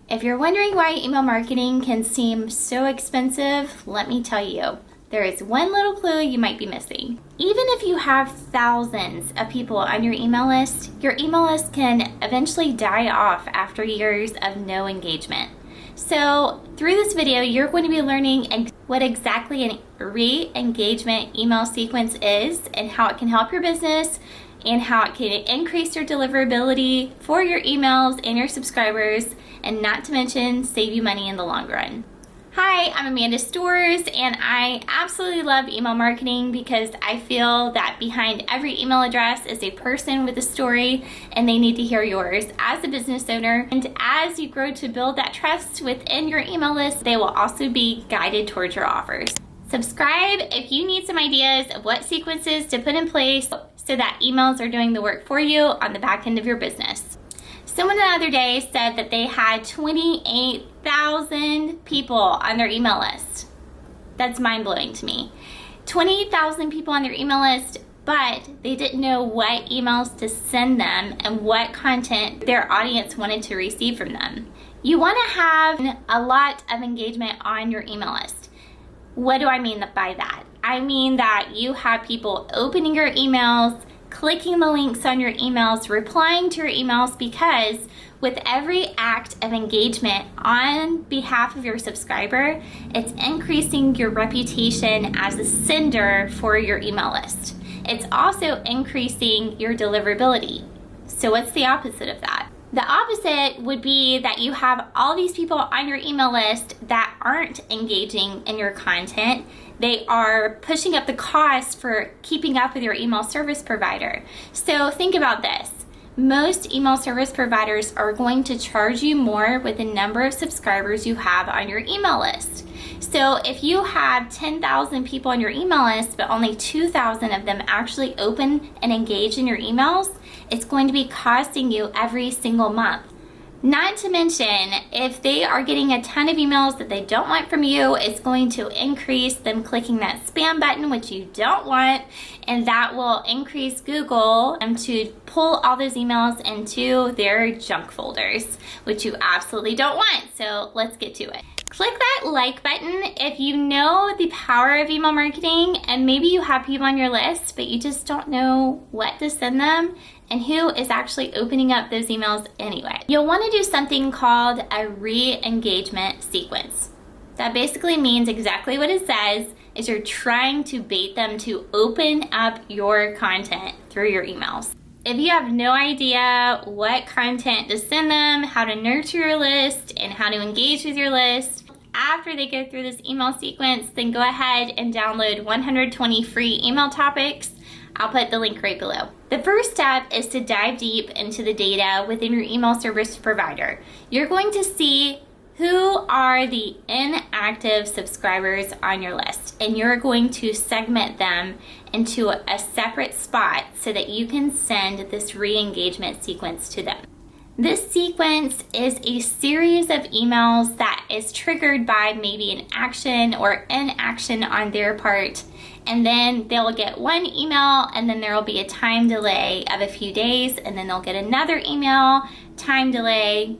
If you're wondering why email marketing can seem so expensive, let me tell you, there is one little clue you might be missing. Even if you have thousands of people on your email list can eventually die off after years of no engagement. So through this video, you're going to be learning what exactly a re-engagement email sequence is and how it can help your business and how it can increase your deliverability for your emails and your subscribers, and not to mention save you money in the long run. Hi, I'm Amanda Stores, and I absolutely love email marketing because I feel that behind every email address is a person with a story, and they need to hear yours as a business owner. And as you grow to build that trust within your email list, they will also be guided towards your offers. Subscribe if you need some ideas of what sequences to put in place so that emails are doing the work for you on the back end of your business. Someone the other day said that they had 28,000 people on their email list. That's mind-blowing to me. 28,000 people on their email list, but they didn't know what emails to send them and what content their audience wanted to receive from them. You want to have a lot of engagement on your email list. What do I mean by that? I mean that you have people opening your emails, clicking the links on your emails, replying to your emails, because with every act of engagement on behalf of your subscriber, it's increasing your reputation as a sender for your email list. It's also increasing your deliverability. So what's the opposite of that? The opposite would be that you have all these people on your email list that aren't engaging in your content. They are pushing up the cost for keeping up with your email service provider. So think about this. Most email service providers are going to charge you more with the number of subscribers you have on your email list. So if you have 10,000 people on your email list, but only 2,000 of them actually open and engage in your emails, it's going to be costing you every single month. Not to mention, if they are getting a ton of emails that they don't want from you, it's going to increase them clicking that spam button, which you don't want, and that will increase Google to pull all those emails into their junk folders, which you absolutely don't want. So let's get to it. Click that like button if you know the power of email marketing and maybe you have people on your list, but you just don't know what to send them and who is actually opening up those emails anyway. You'll want to do something called a re-engagement sequence. That basically means exactly what it says, is you're trying to bait them to open up your content through your emails. If you have no idea what content to send them, how to nurture your list, and how to engage with your list, after they go through this email sequence, then go ahead and download 120 free email topics. I'll put the link right below. The first step is to dive deep into the data within your email service provider. You're going to see who are the inactive subscribers on your list, and you're going to segment them into a separate spot so that you can send this re-engagement sequence to them. This sequence is a series of emails that is triggered by maybe an action or inaction on their part, and then they'll get one email, and then there will be a time delay of a few days, and then they'll get another email, time delay.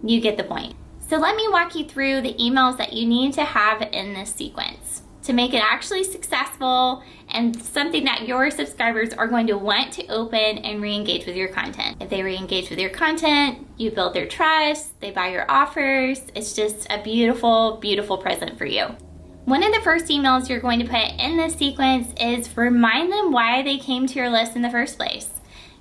You get the point. So let me walk you through the emails that you need to have in this sequence to make it actually successful and something that your subscribers are going to want to open and re-engage with your content. If they re-engage with your content, you build their trust, they buy your offers. It's just a beautiful, beautiful present for you. One of the first emails you're going to put in this sequence is remind them why they came to your list in the first place.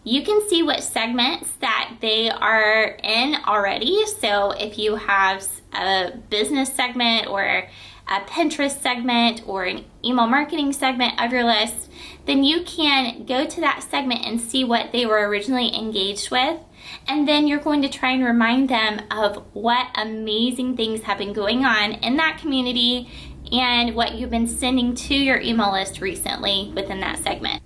You can see what segments that they are in already. So if you have a business segment or a Pinterest segment or an email marketing segment of your list, then you can go to that segment and see what they were originally engaged with. And then you're going to try and remind them of what amazing things have been going on in that community and what you've been sending to your email list recently within that segment.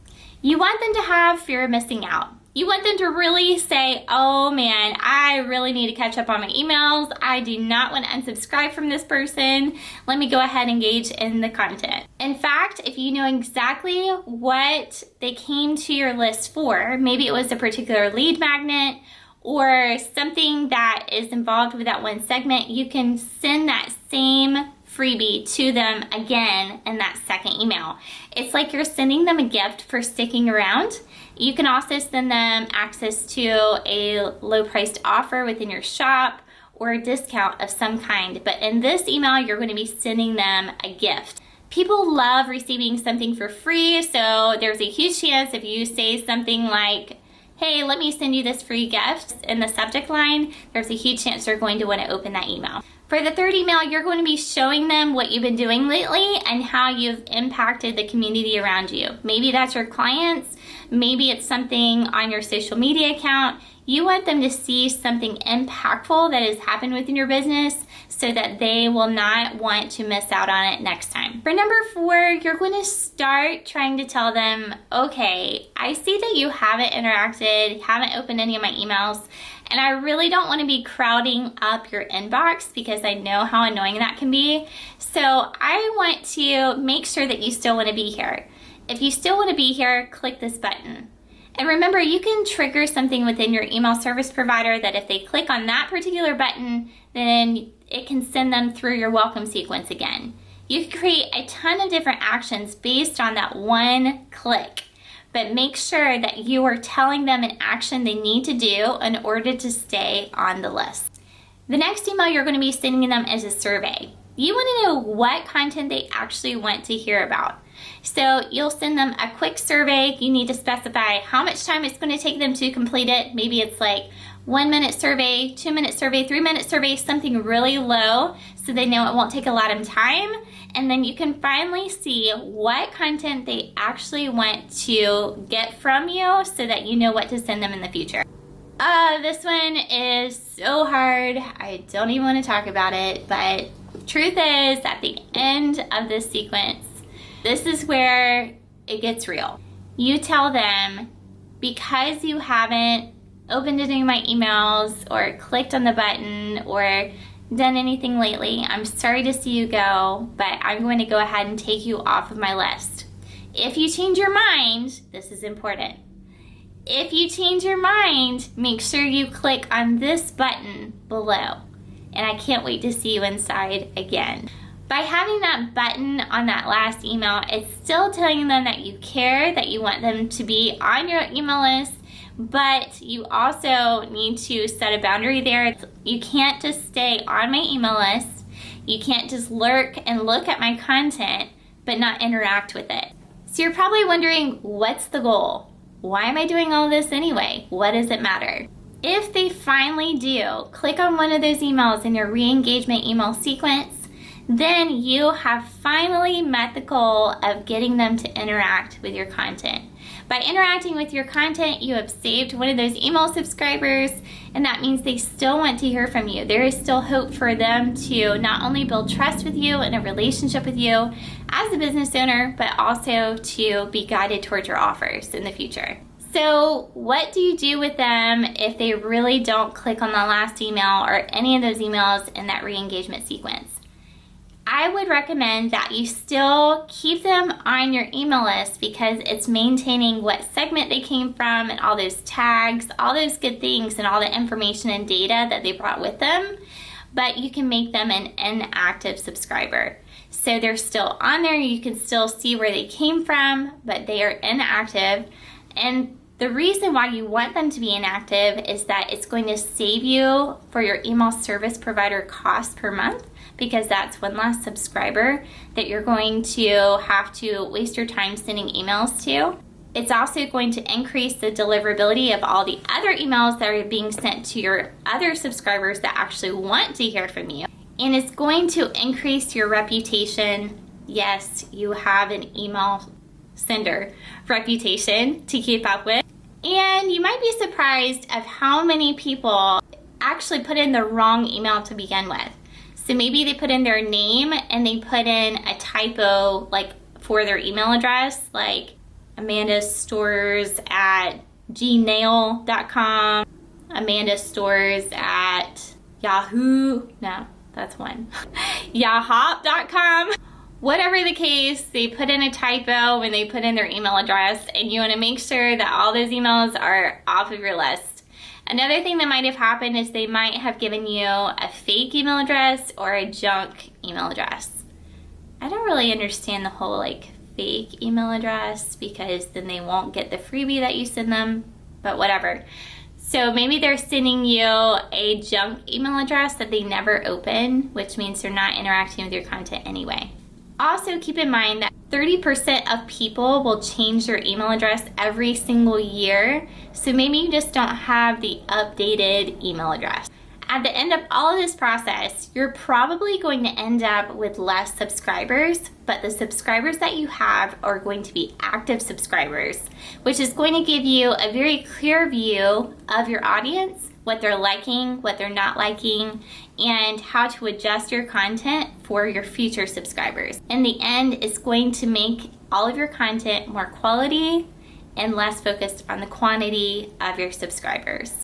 You want them to have fear of missing out. You want them to really say, oh man, I really need to catch up on my emails. I do not want to unsubscribe from this person. Let me go ahead and engage in the content. In fact, if you know exactly what they came to your list for, maybe it was a particular lead magnet or something that is involved with that one segment, you can send that same freebie to them again in that second email. It's like you're sending them a gift for sticking around. You can also send them access to a low-priced offer within your shop or a discount of some kind. But in this email, you're going to be sending them a gift. People love receiving something for free, so there's a huge chance if you say something like, hey, let me send you this free gift in the subject line, there's a huge chance they're going to want to open that email. For the third email, you're going to be showing them what you've been doing lately and how you've impacted the community around you. Maybe that's your clients, maybe it's something on your social media account. You want them to see something impactful that has happened within your business so that they will not want to miss out on it next time. For number 4, you're going to start trying to tell them, okay, I see that you haven't interacted, haven't opened any of my emails, and I really don't want to be crowding up your inbox because I know how annoying that can be. So I want to make sure that you still want to be here. If you still want to be here, click this button. And remember, you can trigger something within your email service provider that if they click on that particular button, then it can send them through your welcome sequence again. You can create a ton of different actions based on that one click, but make sure that you are telling them an action they need to do in order to stay on the list. The next email you're going to be sending them is a survey. You want to know what content they actually want to hear about. So you'll send them a quick survey. You need to specify how much time it's going to take them to complete it. Maybe it's like 1-minute survey, 2-minute survey, 3-minute survey, something really low so they know it won't take a lot of time. And then you can finally see what content they actually want to get from you so that you know what to send them in the future. This one is so hard. I don't even want to talk about it, but truth is, at the end of this sequence, this is where it gets real. You tell them, because you haven't opened any of my emails or clicked on the button or done anything lately, I'm sorry to see you go, but I'm going to go ahead and take you off of my list. If you change your mind, this is important. If you change your mind, make sure you click on this button below. And I can't wait to see you inside again. By having that button on that last email, it's still telling them that you care, that you want them to be on your email list, but you also need to set a boundary there. You can't just stay on my email list. You can't just lurk and look at my content, but not interact with it. So you're probably wondering, what's the goal? Why am I doing all this anyway? What does it matter? If they finally do click on one of those emails in your re-engagement email sequence, then you have finally met the goal of getting them to interact with your content. By interacting with your content, you have saved one of those email subscribers, and that means they still want to hear from you. There is still hope for them to not only build trust with you and a relationship with you as a business owner, but also to be guided towards your offers in the future. So what do you do with them if they really don't click on the last email or any of those emails in that re-engagement sequence? I would recommend that you still keep them on your email list because it's maintaining what segment they came from and all those tags, all those good things and all the information and data that they brought with them, but you can make them an inactive subscriber. So they're still on there, you can still see where they came from, but they are inactive. And the reason why you want them to be inactive is that it's going to save you for your email service provider cost per month, because that's one less subscriber that you're going to have to waste your time sending emails to. It's also going to increase the deliverability of all the other emails that are being sent to your other subscribers that actually want to hear from you. And it's going to increase your reputation. Yes, you have an email sender reputation to keep up with. And you might be surprised of how many people actually put in the wrong email to begin with. So maybe they put in their name and they put in a typo like for their email address, like amandastores@gmail.com, amandastores@yahoo, no, that's one, yahoo.com. Whatever the case, they put in a typo when they put in their email address, and you want to make sure that all those emails are off of your list. Another thing that might have happened is they might have given you a fake email address or a junk email address. I don't really understand the whole like fake email address, because then they won't get the freebie that you send them, but whatever. So maybe they're sending you a junk email address that they never open, which means they're not interacting with your content anyway. Also keep in mind that 30% of people will change their email address every single year, so maybe you just don't have the updated email address. At the end of all of this process, you're probably going to end up with less subscribers, but the subscribers that you have are going to be active subscribers, which is going to give you a very clear view of your audience, what they're liking, what they're not liking, and how to adjust your content for your future subscribers. In the end, it's going to make all of your content more quality and less focused on the quantity of your subscribers.